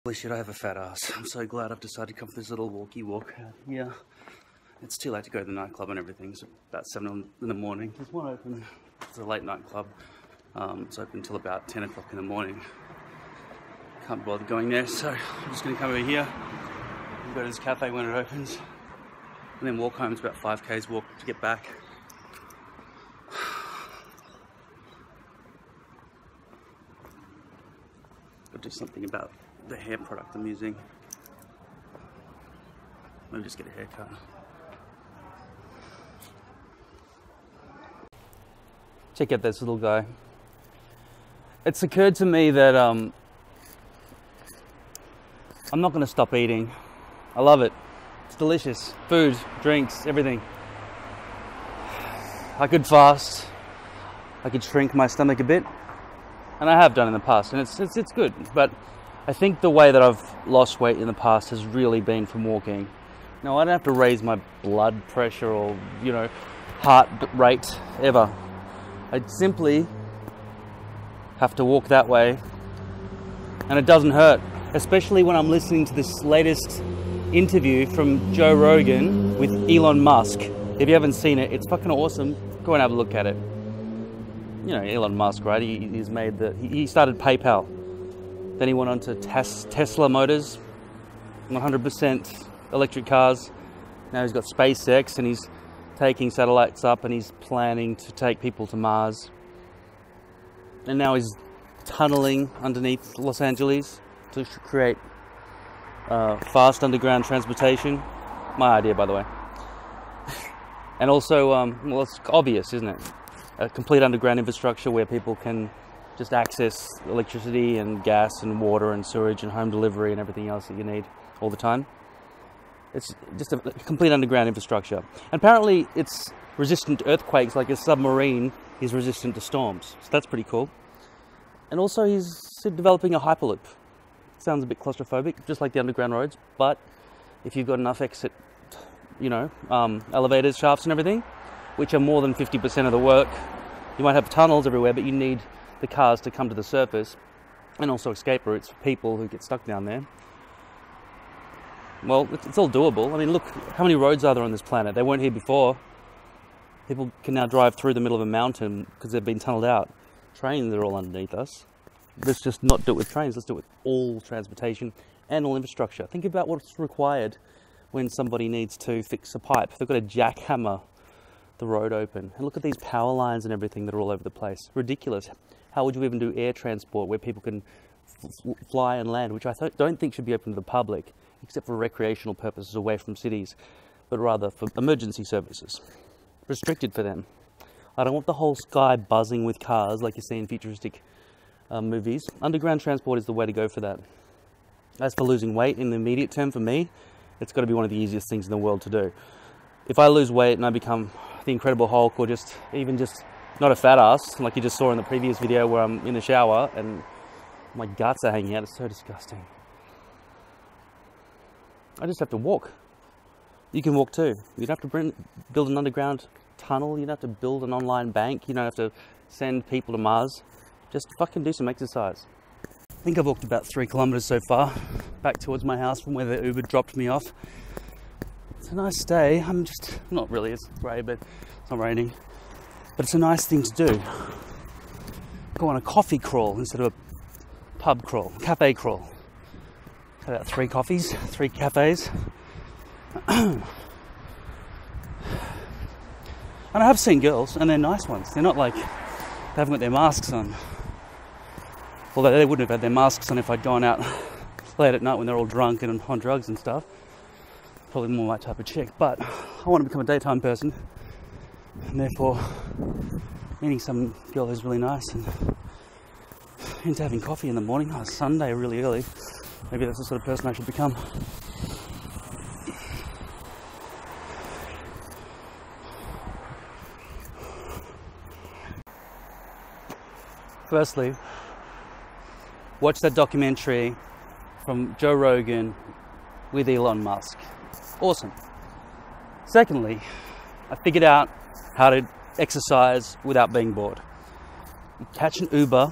Holy shit, I have a fat ass. I'm so glad I've decided to come for this little walkie walk out here. It's too late to go to the nightclub and everything. It's about 7 in the morning. There's one open. It's a late night club. It's open until about 10 o'clock in the morning. Can't bother going there, so I'm just going to come over here and go to this cafe when it opens. And then walk home. It's about 5k's walk to get back. I'll do something about the hair product I'm using. Maybe just get a haircut. Check out this little guy. It's occurred to me that I'm not going to stop eating. I love it. It's delicious. Food, drinks, everything. I could fast. I could shrink my stomach a bit. And I have done in the past, and it's good. But I think the way that I've lost weight in the past has really been from walking. Now, I don't have to raise my blood pressure or, you know, heart rate ever. I simply have to walk that way, and it doesn't hurt. Especially when I'm listening to this latest interview from Joe Rogan with Elon Musk. If you haven't seen it, it's fucking awesome. Go and have a look at it. You know, Elon Musk, right? He's made he started PayPal. Then he went on to Tesla Motors, 100% electric cars. Now he's got SpaceX, and he's taking satellites up, and he's planning to take people to Mars. And now he's tunneling underneath Los Angeles to create fast underground transportation. My idea, by the way. And also, well, it's obvious, isn't it? A complete underground infrastructure where people can just access electricity and gas and water and sewage and home delivery and everything else that you need all the time. It's just a complete underground infrastructure. And apparently it's resistant to earthquakes, like a submarine is resistant to storms. So that's pretty cool. And also he's developing a hyperloop. Sounds a bit claustrophobic, just like the underground roads, but if you've got enough exit, you know, elevators, shafts and everything, which are more than 50% of the work, you might have tunnels everywhere, but you need the cars to come to the surface, and also escape routes for people who get stuck down there. Well, it's all doable. I mean, look, how many roads are there on this planet? They weren't here before. People can now drive through the middle of a mountain because they've been tunneled out. Trains are all underneath us. Let's just not do it with trains. Let's do it with all transportation and all infrastructure. Think about what's required when somebody needs to fix a pipe. They've got to jackhammer the road open. And look at these power lines and everything that are all over the place. Ridiculous. How would you even do air transport where people can fly and land, which I don't think should be open to the public, except for recreational purposes away from cities, but rather for emergency services. Restricted for them. I don't want the whole sky buzzing with cars like you see in futuristic movies. Underground transport is the way to go for that. As for losing weight in the immediate term, for me, it's got to be one of the easiest things in the world to do. If I lose weight and I become the Incredible Hulk, or just not a fat ass, like you just saw in the previous video where I'm in the shower and my guts are hanging out, it's so disgusting. I just have to walk. You can walk too. You don't have to build an underground tunnel. You don't have to build an online bank. You don't have to send people to Mars. Just fucking do some exercise. I think I've walked about 3 kilometers so far, back towards my house from where the Uber dropped me off. It's a nice day. Not really, it's grey, but it's not raining. But it's a nice thing to do. Go on a coffee crawl instead of a pub crawl, cafe crawl. About 3 coffees, 3 cafes. And I have seen girls, and they're nice ones. They're not like, they haven't got their masks on. Although they wouldn't have had their masks on if I'd gone out late at night when they're all drunk and on drugs and stuff. Probably more my type of chick. But I want to become a daytime person. And therefore, meeting some girl who's really nice and into having coffee in the morning on a Sunday really early. Maybe that's the sort of person I should become. Firstly, watch that documentary from Joe Rogan with Elon Musk. Awesome. Secondly, I figured out how to exercise without being bored. You catch an Uber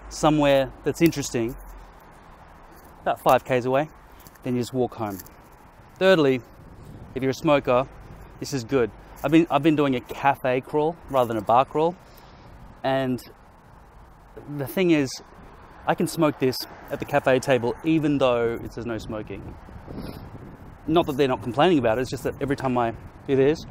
somewhere that's interesting, about 5k's away, then you just walk home. Thirdly, if you're a smoker, this is good. I've been doing a cafe crawl rather than a bar crawl, and the thing is, I can smoke this at the cafe table even though it says no smoking. Not that they're not complaining about it, it's just that every time I do this,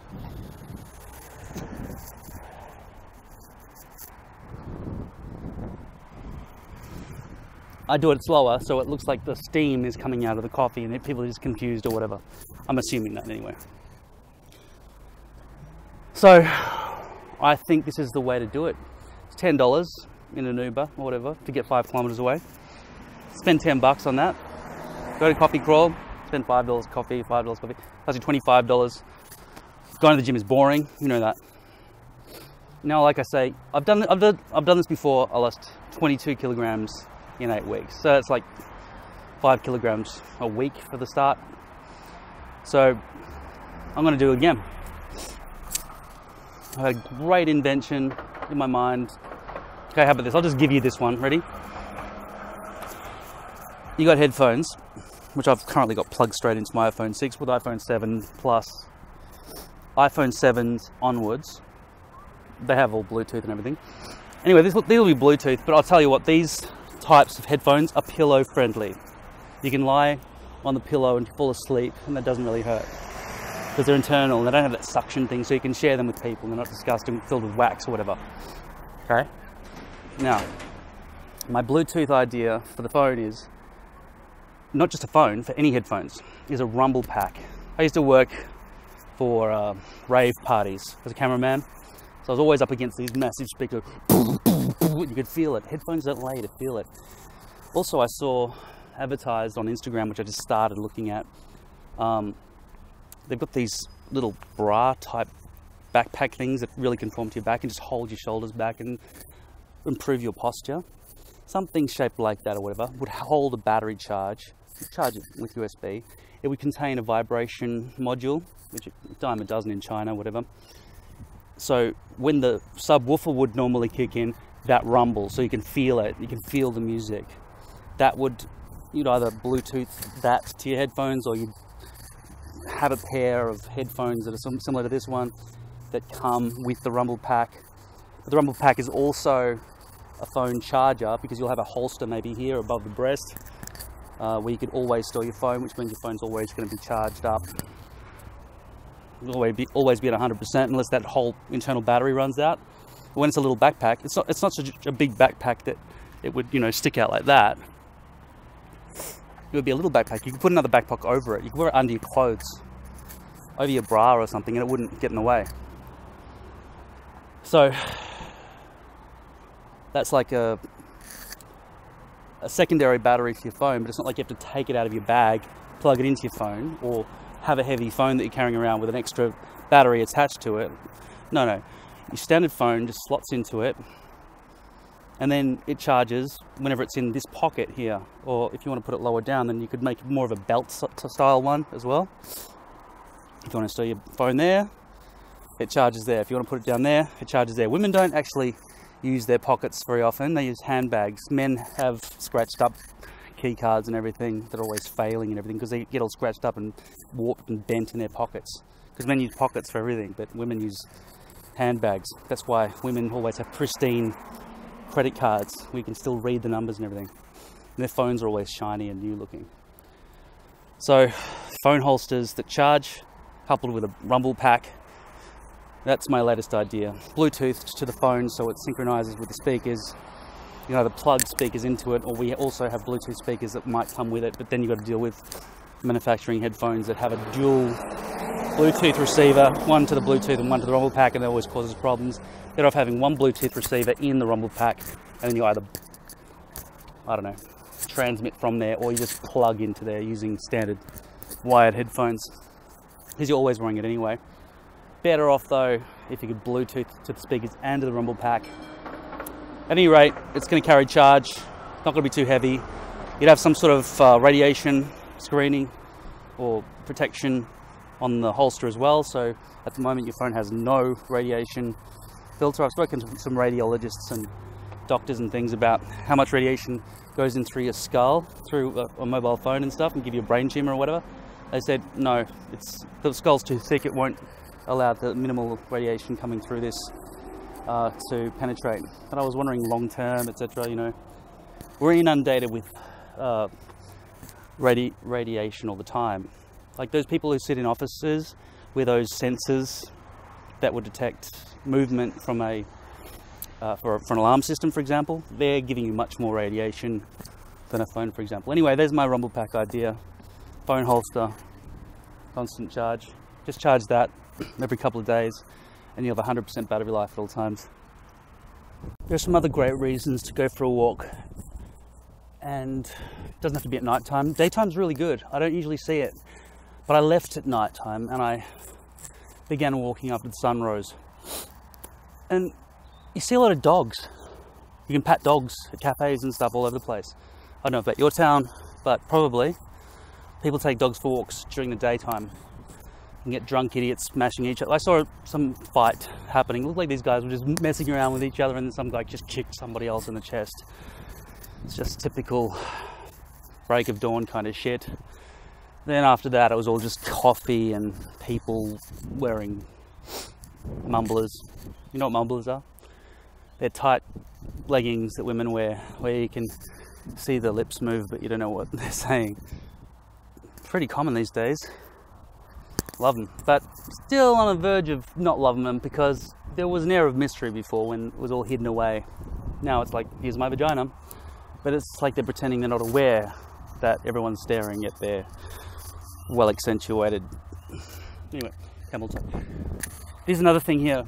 I do it slower, so it looks like the steam is coming out of the coffee and people are just confused or whatever. I'm assuming that anyway. So, I think this is the way to do it. It's $10 in an Uber or whatever to get 5 kilometers away. Spend $10 on that. Go to coffee crawl, spend $5 coffee, $5 coffee, plus $25. Going to the gym is boring, you know that. Now, like I say, I've done this before. I lost 22 kilograms in 8 weeks. So it's like 5 kilograms a week for the start. So I'm going to do it again. I had a great invention in my mind. Okay, how about this? I'll just give you this one. Ready? You got headphones, which I've currently got plugged straight into my iPhone 6 with iPhone 7 Plus. iPhone 7s onwards, they have all Bluetooth and everything. Anyway, these will be Bluetooth, but I'll tell you what, these types of headphones are pillow friendly. You can lie on the pillow and fall asleep and that doesn't really hurt because they're internal and they don't have that suction thing, so you can share them with people. They're not disgusting, filled with wax or whatever. Okay? Now, my Bluetooth idea for the phone is not just a phone, for any headphones, is a rumble pack. I used to work for rave parties as a cameraman, so I was always up against these massive speakers. You could feel it. Headphones don't allow you to feel it. Also, I saw advertised on Instagram, which I just started looking at. They've got these little bra type backpack things that really conform to your back and just hold your shoulders back and improve your posture. Something shaped like that or whatever would hold a battery charge it with USB. It would contain a vibration module, which dime a dozen in China, whatever. So when the subwoofer would normally kick in, that rumble, so you can feel it, you can feel the music. That would, you'd either Bluetooth that to your headphones, or you'd have a pair of headphones that are similar to this one that come with the rumble pack. But the rumble pack is also a phone charger, because you'll have a holster maybe here above the breast where you could always store your phone, which means your phone's always going to be charged up. It'll always be at 100% unless that whole internal battery runs out. But when it's a little backpack, it's not such a big backpack that it would, you know, stick out like that. It would be a little backpack. You could put another backpack over it. You could wear it under your clothes, over your bra or something, and it wouldn't get in the way. So that's like a secondary battery for your phone, but it's not like you have to take it out of your bag, plug it into your phone, or have a heavy phone that you're carrying around with an extra battery attached to it. No. Your standard phone just slots into it, and then it charges whenever it's in this pocket here. Or if you want to put it lower down, then you could make more of a belt style one as well. If you want to store your phone there, it charges there. If you want to put it down there, it charges there. Women don't actually use their pockets very often. They use handbags. Men have scratched up key cards and everything that are always failing and everything because they get all scratched up and warped and bent in their pockets. Because men use pockets for everything, but women use handbags. That's why women always have pristine credit cards where you can still read the numbers and everything. And their phones are always shiny and new looking. So phone holsters that charge, coupled with a rumble pack. That's my latest idea. Bluetooth to the phone so it synchronizes with the speakers. You know, the plug speakers into it, or we also have Bluetooth speakers that might come with it, but then you've got to deal with manufacturing headphones that have a dual Bluetooth receiver, one to the Bluetooth and one to the rumble pack, and that always causes problems. Better off having one Bluetooth receiver in the rumble pack, and then you either, I don't know, transmit from there, or you just plug into there using standard wired headphones, because you're always wearing it anyway. Better off though if you could Bluetooth to the speakers and to the rumble pack. At any rate, it's going to carry charge, not going to be too heavy. You'd have some sort of radiation screening or protection on the holster as well. So at the moment your phone has no radiation filter. I've spoken to some radiologists and doctors and things about how much radiation goes in through your skull, through a mobile phone and stuff, and give you a brain tumor or whatever. They said, no, the skull's too thick, it won't allow the minimal radiation coming through this to penetrate. But I was wondering long term, etc., you know, we're inundated with radiation all the time. Like those people who sit in offices with those sensors that would detect movement from for an alarm system, for example, they're giving you much more radiation than a phone, for example. Anyway, there's my rumble pack idea. Phone holster, constant charge. Just charge that every couple of days and you'll have 100% battery life at all times. There's some other great reasons to go for a walk, and it doesn't have to be at night time. Daytime's really good. I don't usually see it, but I left at night time and I began walking after the sun rose. And you see a lot of dogs. You can pat dogs at cafes and stuff all over the place. I don't know about your town, but probably people take dogs for walks during the daytime. You can get drunk idiots smashing each other. I saw some fight happening. It looked like these guys were just messing around with each other, and then some guy just kicked somebody else in the chest. It's just typical break of dawn kind of shit. Then after that, it was all just coffee and people wearing mumblers. You know what mumblers are? They're tight leggings that women wear, where you can see the lips move, but you don't know what they're saying. Pretty common these days. Love them, but still on the verge of not loving them, because there was an air of mystery before when it was all hidden away. Now it's like, here's my vagina, but it's like they're pretending they're not aware that everyone's staring at their well accentuated. Anyway, camel toe. Here's another thing here.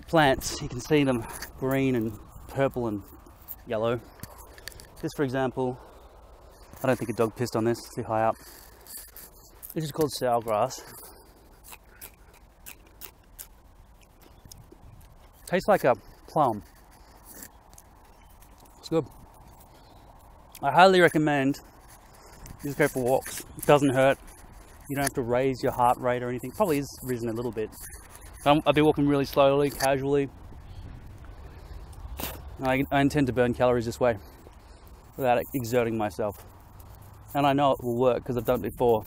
Plants, you can see them green and purple and yellow. This, for example, I don't think a dog pissed on this, it's too high up. This is called sour grass. Tastes like a plum. It's good. I highly recommend you just go for walks. It doesn't hurt. You don't have to raise your heart rate or anything. Probably is risen a little bit. I'll be walking really slowly, casually. I intend to burn calories this way without exerting myself. And I know it will work because I've done it before.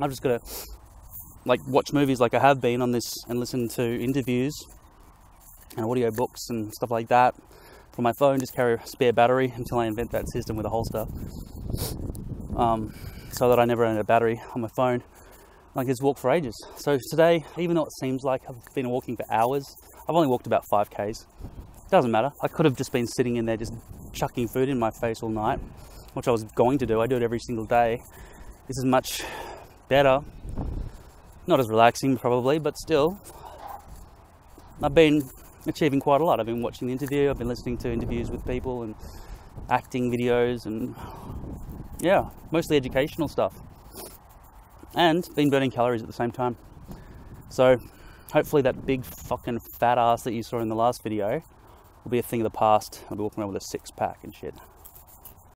I've just got to watch movies like I have been on this and listen to interviews and audio books and stuff like that from my phone. Just carry a spare battery until I invent that system with a holster, so that I never run out of battery on my phone. I can just walk for ages. So today, even though it seems like I've been walking for hours, I've only walked about 5Ks. Doesn't matter. I could have just been sitting in there just chucking food in my face all night, which I was going to do. I do it every single day. This is much better. Not as relaxing probably, but still, I've been achieving quite a lot. I've been watching the interview, I've been listening to interviews with people and acting videos, and yeah, mostly educational stuff. And been burning calories at the same time. So hopefully that big fucking fat ass that you saw in the last video will be a thing of the past. I'll be walking around with a 6-pack and shit.